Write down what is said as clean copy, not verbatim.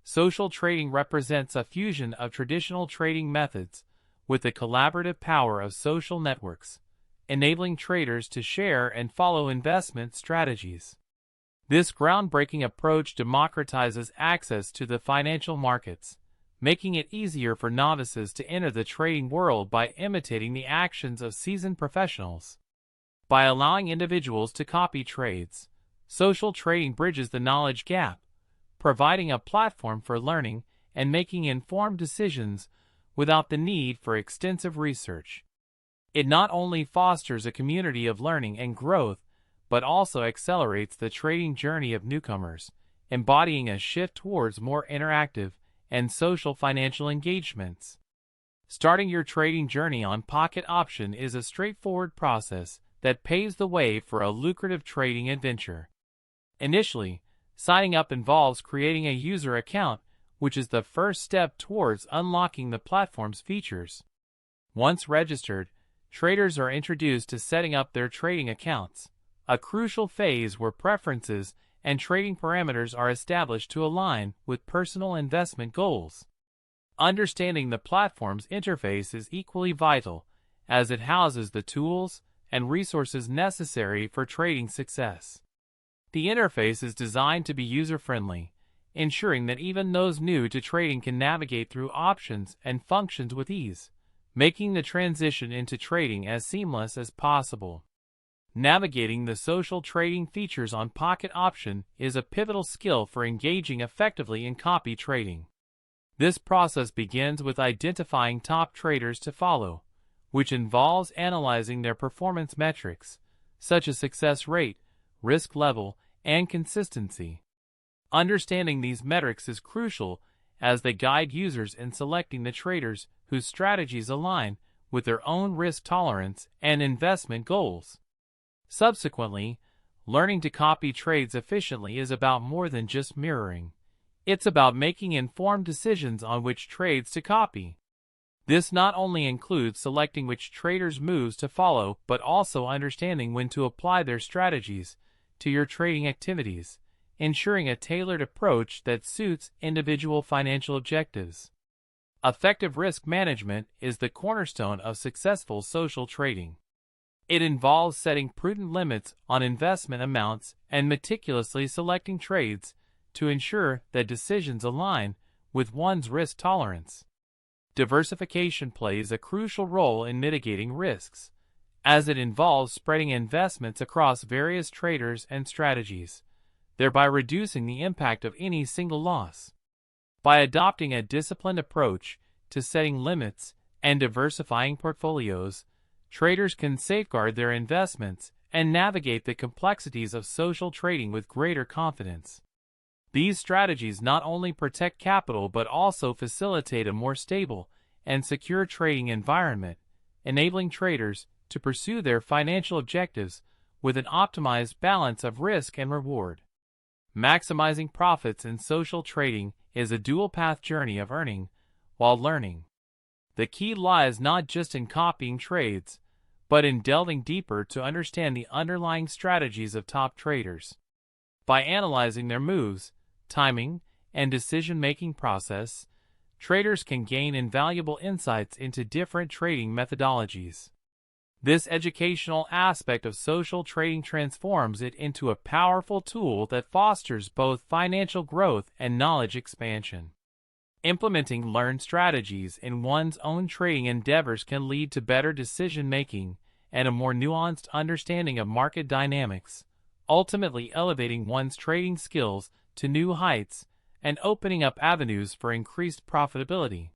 Social trading represents a fusion of traditional trading methods with the collaborative power of social networks, enabling traders to share and follow investment strategies. This groundbreaking approach democratizes access to the financial markets, making it easier for novices to enter the trading world by imitating the actions of seasoned professionals. By allowing individuals to copy trades, social trading bridges the knowledge gap, providing a platform for learning and making informed decisions without the need for extensive research. It not only fosters a community of learning and growth, but also accelerates the trading journey of newcomers, embodying a shift towards more interactive and social financial engagements. Starting your trading journey on Pocket Option is a straightforward process that paves the way for a lucrative trading adventure. Initially, signing up involves creating a user account, which is the first step towards unlocking the platform's features. Once registered, traders are introduced to setting up their trading accounts, a crucial phase where preferences and trading parameters are established to align with personal investment goals. Understanding the platform's interface is equally vital, as it houses the tools and resources necessary for trading success. The interface is designed to be user-friendly, ensuring that even those new to trading can navigate through options and functions with ease, making the transition into trading as seamless as possible. Navigating the social trading features on Pocket Option is a pivotal skill for engaging effectively in copy trading. This process begins with identifying top traders to follow, which involves analyzing their performance metrics, such as success rate, risk level, and consistency. Understanding these metrics is crucial as they guide users in selecting the traders whose strategies align with their own risk tolerance and investment goals. Subsequently, learning to copy trades efficiently is about more than just mirroring. It's about making informed decisions on which trades to copy. This not only includes selecting which traders' moves to follow, but also understanding when to apply their strategies to your trading activities, ensuring a tailored approach that suits individual financial objectives. Effective risk management is the cornerstone of successful social trading. It involves setting prudent limits on investment amounts and meticulously selecting trades to ensure that decisions align with one's risk tolerance. Diversification plays a crucial role in mitigating risks, as it involves spreading investments across various traders and strategies, thereby reducing the impact of any single loss. By adopting a disciplined approach to setting limits and diversifying portfolios, traders can safeguard their investments and navigate the complexities of social trading with greater confidence. These strategies not only protect capital but also facilitate a more stable and secure trading environment, enabling traders to pursue their financial objectives with an optimized balance of risk and reward. Maximizing profits in social trading is a dual-path journey of earning while learning. The key lies not just in copying trades, but in delving deeper to understand the underlying strategies of top traders. By analyzing their moves, timing, and decision-making process, traders can gain invaluable insights into different trading methodologies. This educational aspect of social trading transforms it into a powerful tool that fosters both financial growth and knowledge expansion. Implementing learned strategies in one's own trading endeavors can lead to better decision-making and a more nuanced understanding of market dynamics, ultimately elevating one's trading skills to new heights and opening up avenues for increased profitability.